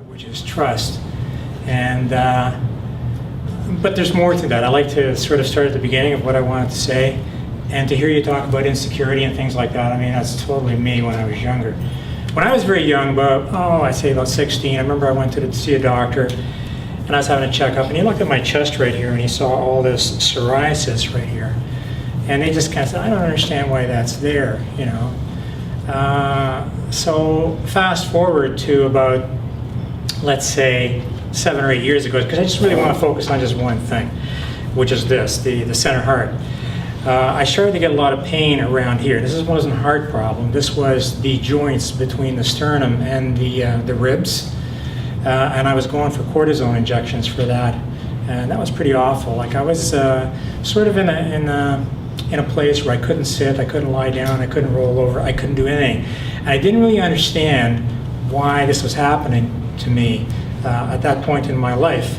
which is trust. And but there's more to that. I like to sort of start at the beginning of what I wanted to say, and to hear you talk about insecurity and things like that. I mean, that's totally me when I was younger. When I was very young, I'd say about 16, I remember I went to see a doctor, and I was having a checkup, and he looked at my chest right here, and he saw all this psoriasis right here. And they just kind of said, I don't understand why that's there, you know. So fast forward to about, let's say, 7 or 8 years ago, because I just really want to focus on just one thing, which is this, the center heart. I started to get a lot of pain around here. This wasn't a heart problem. This was the joints between the sternum and the ribs. And I was going for cortisone injections for that. And that was pretty awful. Like I was sort of in a place where I couldn't sit, I couldn't lie down, I couldn't roll over, I couldn't do anything. And I didn't really understand why this was happening to me at that point in my life.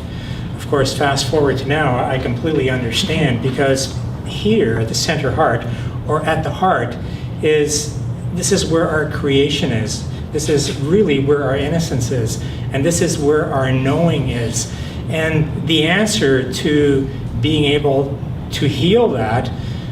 Of course, fast forward to now, I completely understand, because here at the center heart, or at the heart, this is where our creation is. This is really where our innocence is, and this is where our knowing is. And the answer to being able to heal that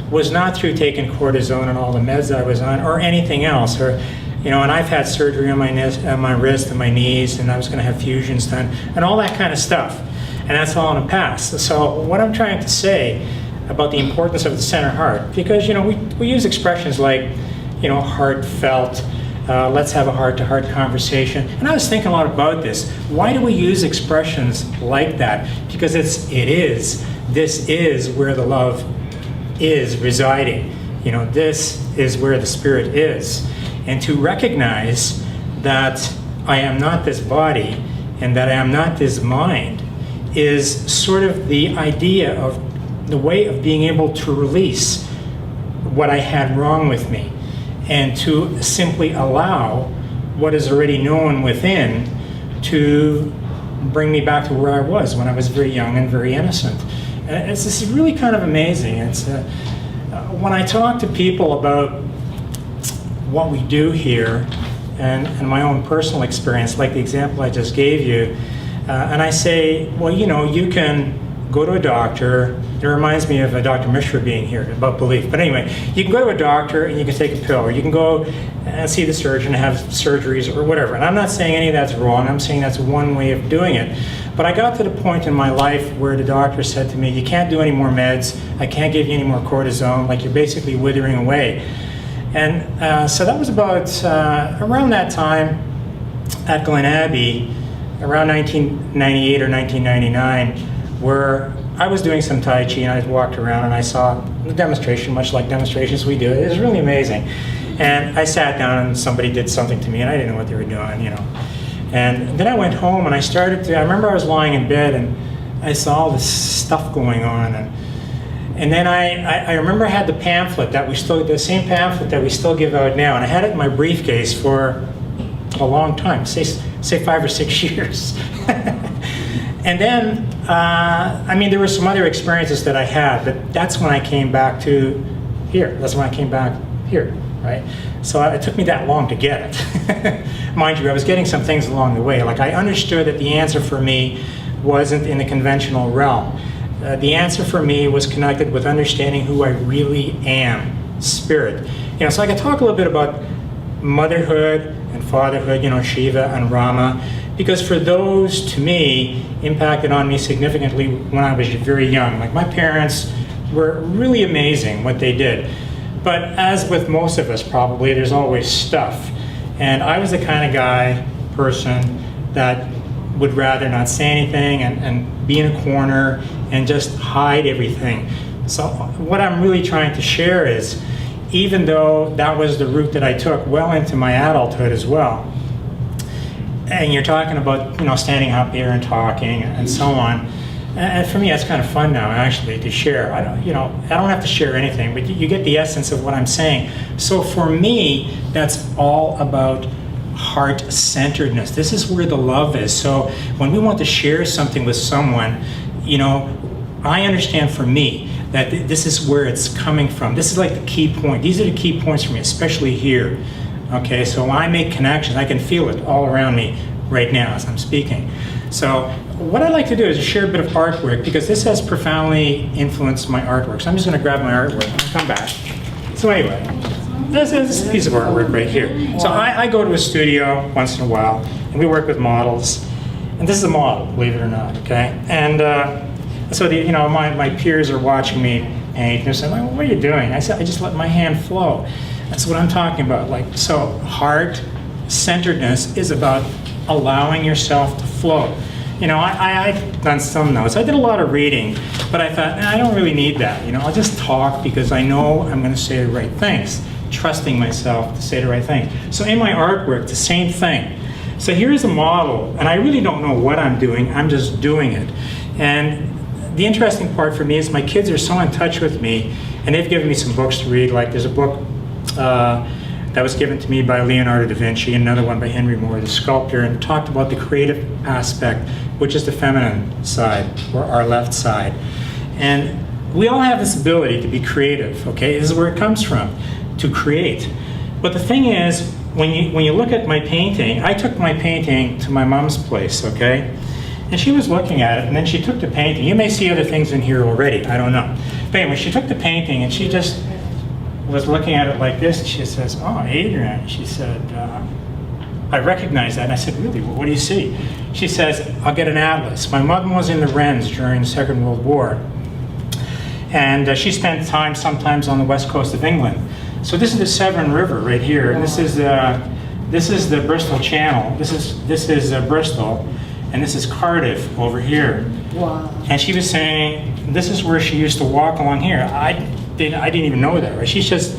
was not through taking cortisone and all the meds I was on, or anything else, or you know. And I've had surgery on my wrist and my knees, and I was going to have fusions done, and all that kind of stuff. And that's all in the past. So what I'm trying to say about the importance of the center heart, because you know we use expressions like, you know, heartfelt. Let's have a heart-to-heart conversation. And I was thinking a lot about this. Why do we use expressions like that? Because this is where the love is residing. You know, this is where the spirit is. And to recognize that I am not this body and that I am not this mind is sort of the idea of the way of being able to release what I had wrong with me, and to simply allow what is already known within to bring me back to where I was when I was very young and very innocent. And this is really kind of amazing. It's when I talk to people about what we do here and my own personal experience, like the example I just gave you, and I say, well, you know, you can go to a doctor. It reminds me of Dr. Mishra being here about belief. But anyway, you can go to a doctor and you can take a pill, or you can go and see the surgeon and have surgeries or whatever. And I'm not saying any of that's wrong. I'm saying that's one way of doing it. But I got to the point in my life where the doctor said to me, you can't do any more meds. I can't give you any more cortisone. Like, you're basically withering away. And so that was about around that time at Glen Abbey, around 1998 or 1999, where I was doing some Tai Chi, and I walked around and I saw the demonstration, much like demonstrations we do. It was really amazing. And I sat down and somebody did something to me, and I didn't know what they were doing, you know. And then I went home and I remember I was lying in bed and I saw all this stuff going on. And then I remember I had the pamphlet the same pamphlet that we still give out now. And I had it in my briefcase for a long time, say 5 or 6 years. And then, I mean, there were some other experiences that I had, but that's when I came back to here. That's when I came back here, right? So it took me that long to get it. Mind you, I was getting some things along the way. Like, I understood that the answer for me wasn't in the conventional realm. The answer for me was connected with understanding who I really am, spirit. You know, so I could talk a little bit about motherhood and fatherhood, you know, Shiva and Rama, because for those, to me, impacted on me significantly when I was very young. Like, my parents were really amazing what they did. But as with most of us, probably, there's always stuff. And I was the kind of person that would rather not say anything and be in a corner and just hide everything. So what I'm really trying to share is, even though that was the route that I took well into my adulthood as well, and you're talking about, you know, standing up here and talking and so on, and for me that's kind of fun now, actually, to share. I don't have to share anything, but you get the essence of what I'm saying. So for me, that's all about heart-centeredness. This is where the love is. So when we want to share something with someone, you know, I understand for me that this is where it's coming from. This is like the key point. These are the key points for me, especially here. Okay, so when I make connections, I can feel it all around me. right now as I'm speaking. So what I like to do is share a bit of artwork, because this has profoundly influenced my artwork. So I'm just going to grab my artwork and come back. So anyway, this is a piece of artwork right here. So I go to a studio once in a while, and we work with models. And this is a model, believe it or not, okay? And so my peers are watching me, and they're saying, well, what are you doing? I said, I just let my hand flow. That's what I'm talking about. Like, so heart-centeredness is about allowing yourself to flow. I've done some notes. I did a lot of reading, but I thought, I don't really need that. I'll just talk because I know I'm going to say the right things, trusting myself to say the right thing. So in my artwork, the same thing. So here's a model, and I really don't know what I'm doing. I'm just doing it. And the interesting part for me is my kids are so in touch with me, and they've given me some books to read. Like there's a book that was given to me by Leonardo da Vinci, another one by Henry Moore, the sculptor, and talked about the creative aspect, which is the feminine side, or our left side. And we all have this ability to be creative, okay? This is where it comes from, to create. But the thing is, when you look at my painting, I took my painting to my mom's place, okay? And she was looking at it, and then she took the painting. You may see other things in here already, I don't know. But anyway, she took the painting, and she just was looking at it like this, and she says, oh, Adrian, she said, I recognize that. And I said, really, what do you see? She says, I'll get an atlas. My mother was in the Wrens during the Second World War, and she spent time sometimes on the west coast of England. So this is the Severn River right here, and this is the Bristol Channel. This is Bristol, and this is Cardiff over here. Wow. And she was saying this is where she used to walk along here. I didn't even know that, right? She's just,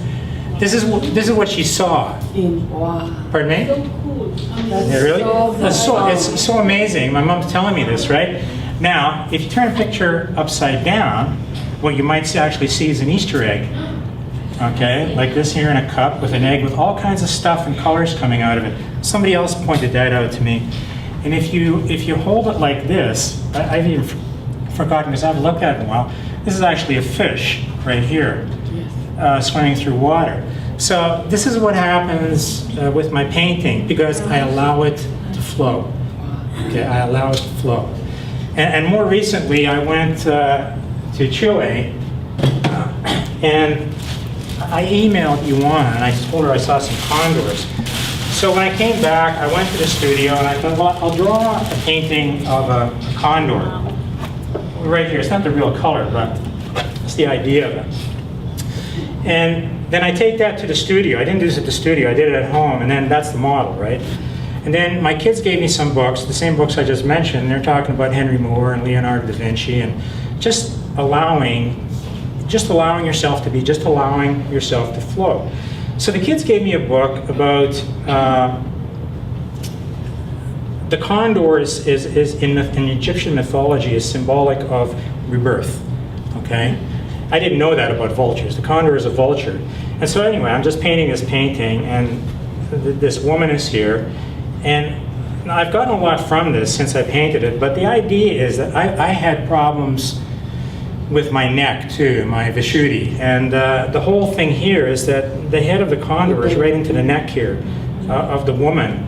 this is what she saw. Wow. Pardon me? So cool. Yeah, really? It's so amazing. My mom's telling me this, right? Now, if you turn a picture upside down, what you might actually see is an Easter egg. Okay, like this here in a cup with an egg with all kinds of stuff and colors coming out of it. Somebody else pointed that out to me. And if you hold it like this, I've even forgotten because I haven't looked at it in a while. This is actually a fish right here, swimming through water. So this is what happens with my painting, because I allow it to flow. Okay, I allow it to flow. And more recently, I went to Chile, and I emailed Ioana, and I told her I saw some condors. So when I came back, I went to the studio, and I thought, well, I'll draw a painting of a condor. Right here, it's not the real color, but it's the idea of it. And then I take that to the studio. I didn't do this at the studio, I did it at home, and then that's the model, right? And then my kids gave me some books, the same books I just mentioned. They're talking about Henry Moore and Leonardo da Vinci, and just allowing yourself to be, just allowing yourself to flow. So the kids gave me a book about the condor is in Egyptian mythology is symbolic of rebirth. Okay, I didn't know that about vultures. The condor is a vulture, and so anyway, I'm just painting this painting, and this woman is here, and I've gotten a lot from this since I painted it. But the idea is that I had problems with my neck too, my vishuddhi, and the whole thing here is that the head of the condor is right into the neck here of the woman,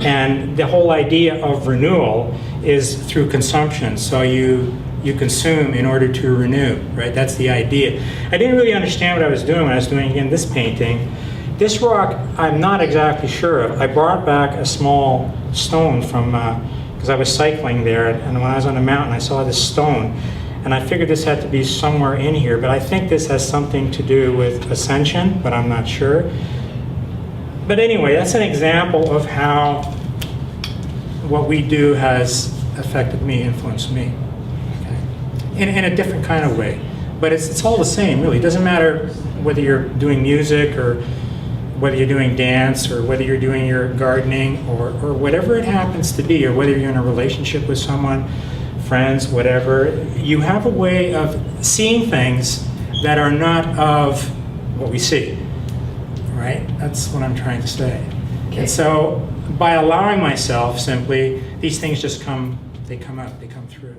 and the whole idea of renewal is through consumption. So you consume in order to renew, right? That's the idea. I didn't really understand what I was doing when I was doing, again, this painting. This rock, I'm not exactly sure of. I brought back a small stone from, because I was cycling there, and when I was on the mountain, I saw this stone. And I figured this had to be somewhere in here, but I think this has something to do with ascension, but I'm not sure. But anyway, that's an example of how what we do has affected me, influenced me, okay? In a different kind of way. But it's all the same, really. It doesn't matter whether you're doing music, or whether you're doing dance, or whether you're doing your gardening, or whatever it happens to be, or whether you're in a relationship with someone, friends, whatever. You have a way of seeing things that are not of what we see, right? That's what I'm trying to say. Okay. And so by allowing myself, simply, these things just come, they come out, they come through.